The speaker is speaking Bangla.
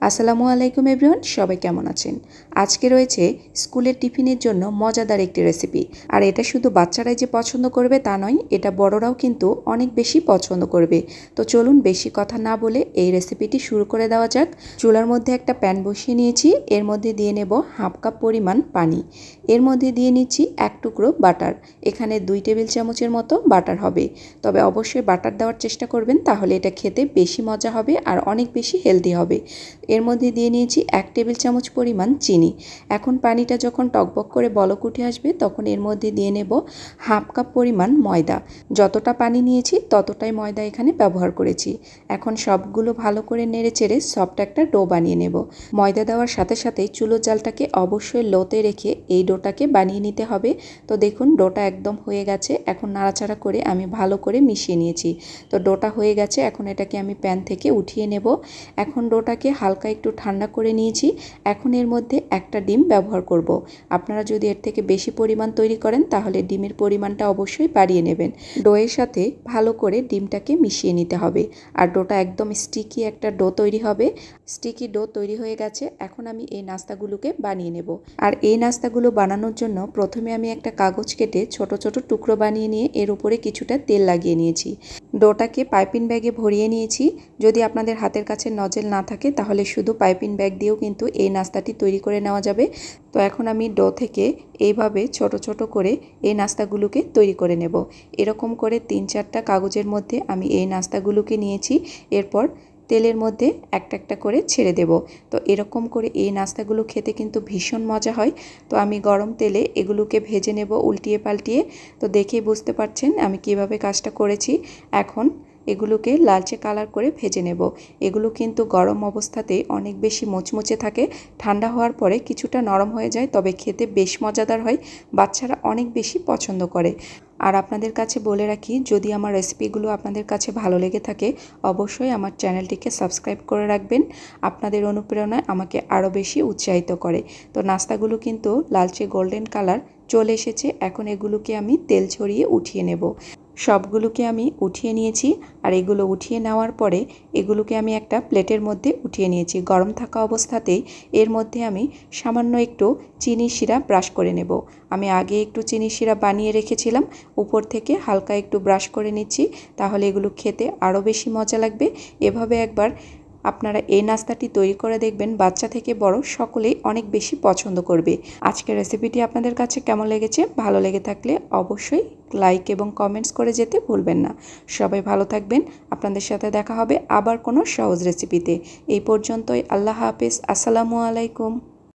আসসালামু আলাইকুম এভরিওয়ান, সবাই কেমন আছেন? আজকে রয়েছে স্কুলের টিফিনের জন্য মজাদার একটি রেসিপি। আর এটা শুধু বাচ্চারাই যে পছন্দ করবে তা নয়, এটা বড়রাও কিন্তু অনেক বেশি পছন্দ করবে। তো চলুন বেশি কথা না বলে এই রেসিপিটি শুরু করে দেওয়া যাক। চুলার মধ্যে একটা প্যান বসিয়ে নিয়েছি, এর মধ্যে দিয়ে নেব হাফ কাপ পরিমাণ পানি। এর মধ্যে দিয়ে নিচ্ছি এক টুকরো বাটার। এখানে 2 টেবিল চামচের মতো বাটার হবে। তবে অবশ্যই বাটার দেওয়ার চেষ্টা করবেন, তাহলে এটা খেতে বেশি মজা হবে আর অনেক বেশি হেলদি হবে। এর মধ্যে দিয়ে নিয়েছি 1 টেবিল চামচ পরিমাণ চিনি। এখন পানিটা যখন টকবক করে বলক উঠে আসবে তখন এর মধ্যে দিয়ে নেব হাফ কাপ পরিমাণ ময়দা। যতটা পানি নিয়েছি ততটাই ময়দা এখানে ব্যবহার করেছি। এখন সবগুলো ভালো করে নেড়েচেড়ে সফট একটা ডো বানিয়ে নেব। ময়দা দেওয়ার সাথে সাথেই চুলোর জালটাকে অবশ্যই লোতে রেখে এই ডোটাকে বানিয়ে নিতে হবে। তো দেখুন ডোটা একদম হয়ে গেছে। এখন নাড়াচাড়া করে আমি ভালো করে মিশিয়ে নিয়েছি। তো ডোটা হয়ে গেছে, এখন এটাকে আমি প্যান থেকে উঠিয়ে নেব। এখন ডোটাকে হালকা একটু ঠান্ডা করে নিয়েছি। এখন এর মধ্যে একটা ডিম ব্যবহার করব। আপনারা যদি এর থেকে বেশি পরিমাণ তৈরি করেন তাহলে ডিমের পরিমাণটা অবশ্যই বাড়িয়ে নেবেন। ডোয়ের সাথে ভালো করে ডিমটাকে মিশিয়ে নিতে হবে। আর ডোটা একদম স্টিকি একটা ডো তৈরি হবে। স্টিকি ডো তৈরি হয়ে গেছে, এখন আমি এই নাস্তাগুলোকে বানিয়ে নেব। আর এই নাস্তাগুলো বানানোর জন্য প্রথমে আমি একটা কাগজ কেটে ছোট ছোট টুকরো বানিয়ে নিয়ে এর উপরে কিছুটা তেল লাগিয়ে নিয়েছি। ডোটাকে পাইপিং ব্যাগে ভরিয়ে নিয়েছি। যদি আপনাদের হাতের কাছে নজেল না থাকে তাহলে শুধু পাইপিং ব্যাগ দিয়েও কিন্তু এই নাস্তাটি তৈরি করে নেওয়া যাবে। তো এখন আমি ডো থেকে এইভাবে ছোট ছোট করে এই নাস্তাগুলোকে তৈরি করে নেব। এরকম করে 3-4টা কাগজের মধ্যে আমি এই নাস্তাগুলোকে নিয়েছি। এরপর তেলের মধ্যে একটা একটা করে ছেড়ে দেব। তো এরকম করে এই নাস্তাগুলো খেতে কিন্তু ভীষণ মজা হয়। তো আমি গরম তেলে এগুলোকে ভেজে নেব উল্টিয়ে পাল্টিয়ে। তো দেখেই বুঝতে পারছেন আমি কিভাবে কাজটা করেছি। এখন এগুলোকে লালচে কালার করে ভেজে নেব। এগুলো কিন্তু গরম অবস্থাতেই অনেক বেশি মুচমুচে থাকে, ঠান্ডা হওয়ার পরে কিছুটা নরম হয়ে যায়, তবে খেতে বেশ মজাদার হয়। বাচ্চারা অনেক বেশি পছন্দ করে। আর আপনাদের কাছে বলে রাখি, যদি আমার রেসিপিগুলো আপনাদের কাছে ভালো লেগে থাকে অবশ্যই আমার চ্যানেলটিকে সাবস্ক্রাইব করে রাখবেন। আপনাদের অনুপ্রেরণায় আমাকে আরও বেশি উৎসাহিত করে। তো নাস্তাগুলো কিন্তু লালচে গোল্ডেন কালার চলে এসেছে। এখন এগুলোকে আমি তেল ছড়িয়ে উঠিয়ে নেব। সবগুলোকে আমি উঠিয়ে নিয়েছি। আর এগুলো উঠিয়ে নেওয়ার পরে এগুলোকে আমি একটা প্লেটের মধ্যে উঠিয়ে নিয়েছি। গরম থাকা অবস্থাতেই এর মধ্যে আমি সামান্য একটু চিনি সিরাপ ব্রাশ করে নেব। আমি আগে একটু চিনি সিরাপ বানিয়ে রেখেছিলাম, উপর থেকে হালকা একটু ব্রাশ করে নিচ্ছি, তাহলে এগুলো খেতে আরও বেশি মজা লাগবে। এভাবে একবার আপনারা এই নাস্তাটি তৈরি করে দেখবেন, বাচ্চা থেকে বড় সকলেই অনেক বেশি পছন্দ করবে। আজকের রেসিপিটি আপনাদের কাছে কেমন লেগেছে? ভালো লেগে থাকলে অবশ্যই লাইক এবং কমেন্টস করে যেতে ভুলবেন না। সবাই ভালো থাকবেন। আপনাদের সাথে দেখা হবে আবার কোনো সহজ রেসিপিতে। এই পর্যন্তই। আল্লাহ হাফেজ। আসসালামু আলাইকুম।